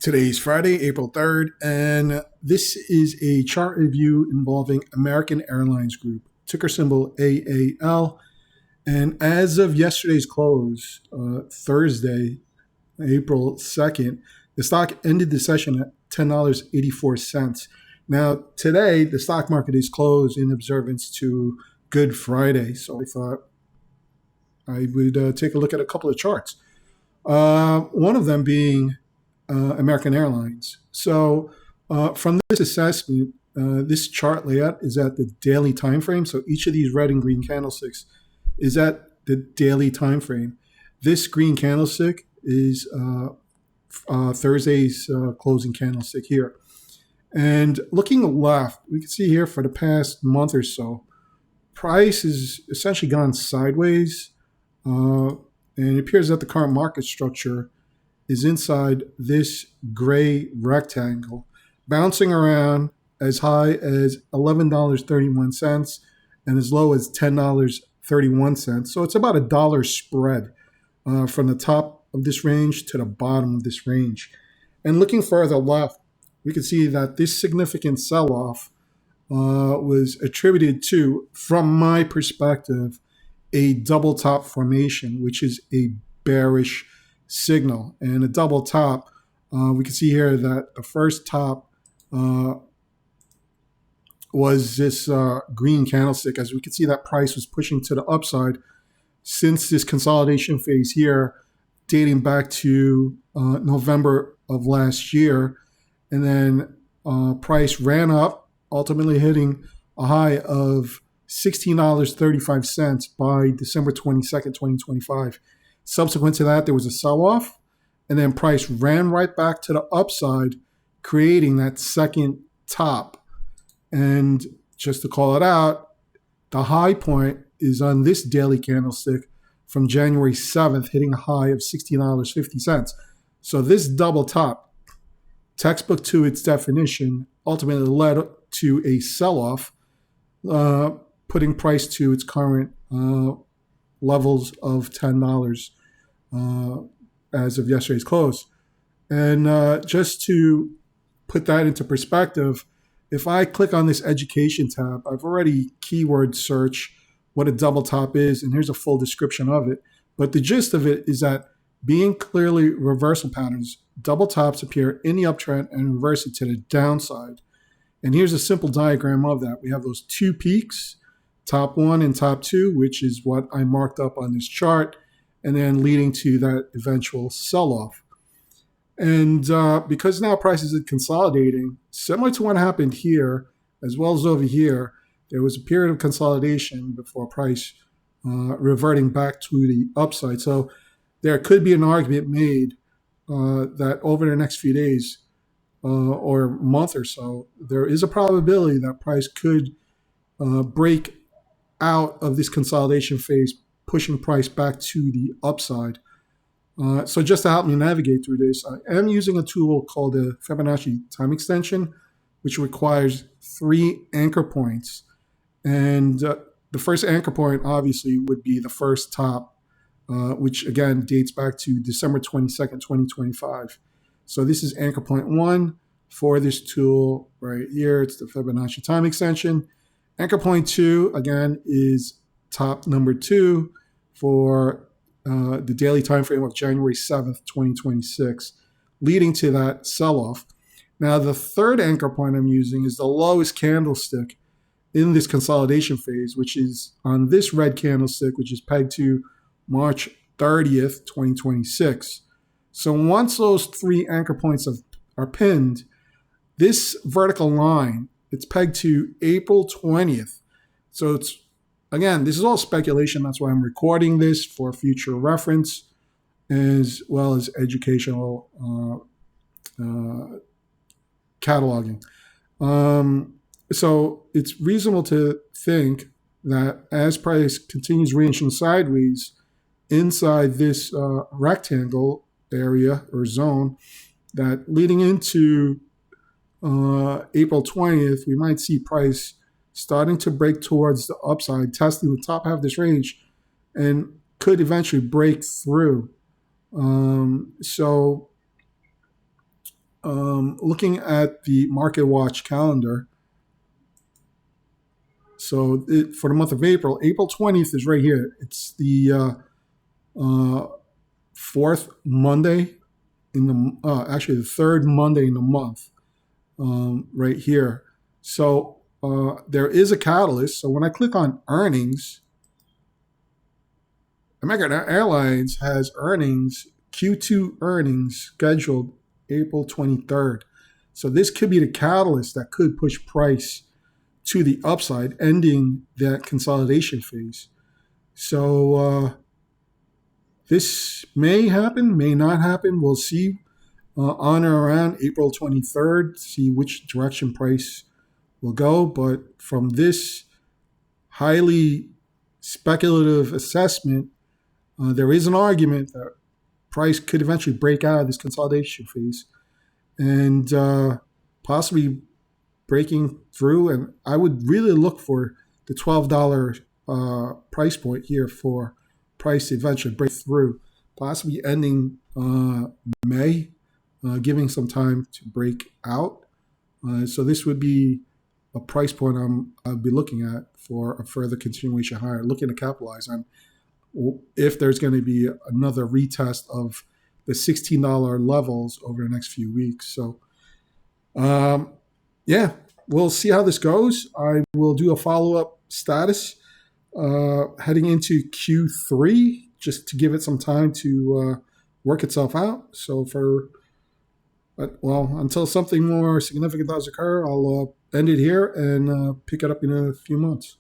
Today's Friday, April 3rd, and this is a chart review involving American Airlines Group, ticker symbol AAL. And as of yesterday's close, Thursday, April 2nd, the stock ended the session at $10.84. Now, today, the stock market is closed in observance to Good Friday, so I thought I would take a look at a couple of charts. One of them being American Airlines. So from this assessment, this chart layout is at the daily time frame. So each of these red and green candlesticks is at the daily time frame. This green candlestick is Thursday's closing candlestick here. And looking left, we can see here for the past month or so, price has essentially gone sideways. And it appears that the current market structure is inside this gray rectangle, bouncing around as high as $11.31 and as low as $10.31. So it's about $1 spread from the top of this range to the bottom of this range. And looking further left, we can see that this significant sell-off was attributed to, from my perspective, a double top formation, which is a bearish signal. And a double top, we can see here that the first top was this green candlestick. As we can see, that price was pushing to the upside since this consolidation phase here, dating back to November of last year. And then price ran up, ultimately hitting a high of $16.35 by December 22nd, 2025. Subsequent to that, there was a sell-off, and then price ran right back to the upside, creating that second top. And just to call it out, the high point is on this daily candlestick from January 7th, hitting a high of $16.50. So this double top, textbook to its definition, ultimately led to a sell-off, putting price to its current levels of $10 as of yesterday's close. And just to put that into perspective, if I click on this education tab, I've already keyword searched what a double top is, and here's a full description of it. But the gist of it is that being clearly reversal patterns, double tops appear in the uptrend and reverse it to the downside. And here's a simple diagram of that. We have those two peaks, top one and top two, which is what I marked up on this chart, and then leading to that eventual sell-off. And because now prices are consolidating, similar to what happened here, as well as over here, there was a period of consolidation before price reverting back to the upside. So there could be an argument made that over the next few days or month or so, there is a probability that price could break out of this consolidation phase, pushing price back to the upside. So just to help me navigate through this, I am using a tool called the Fibonacci time extension, which requires 3 anchor points. And the first anchor point obviously would be the first top, which again dates back to December 22nd, 2025. So this is anchor point 1 for this tool right here. It's the Fibonacci time extension. Anchor point 2, again, is top number 2 for the daily time frame of January 7th, 2026, leading to that sell-off. Now, the third anchor point I'm using is the lowest candlestick in this consolidation phase, which is on this red candlestick, which is pegged to March 30th, 2026. So once those 3 anchor points are pinned, this vertical line, it's pegged to April 20th. So it's, again, this is all speculation. That's why I'm recording this for future reference as well as educational cataloging. So it's reasonable to think that as price continues ranging sideways inside this rectangle area or zone, that leading into April 20th, we might see price starting to break towards the upside, testing the top half of this range, and could eventually break through. So looking at the Market Watch calendar, so for the month of April, April 20th is right here. It's the fourth Monday in the actually the third Monday in the month, right here. So there is a catalyst. So when I click on earnings, American Airlines has earnings, Q2 earnings scheduled April 23rd. So this could be the catalyst that could push price to the upside, ending that consolidation phase. So this may happen, may not happen. We'll see on or around April 23rd, see which direction price will go. But from this highly speculative assessment, there is an argument that price could eventually break out of this consolidation phase and possibly breaking through. And I would really look for the $12 price point here for price to eventually break through, possibly ending May, giving some time to break out. So this would be a price point I'd be looking at for a further continuation higher, looking to capitalize on if there's going to be another retest of the $16 levels over the next few weeks. So, yeah, we'll see how this goes. I will do a follow-up status heading into Q3 just to give it some time to work itself out. So until something more significant does occur, I'll end it here and pick it up in a few months.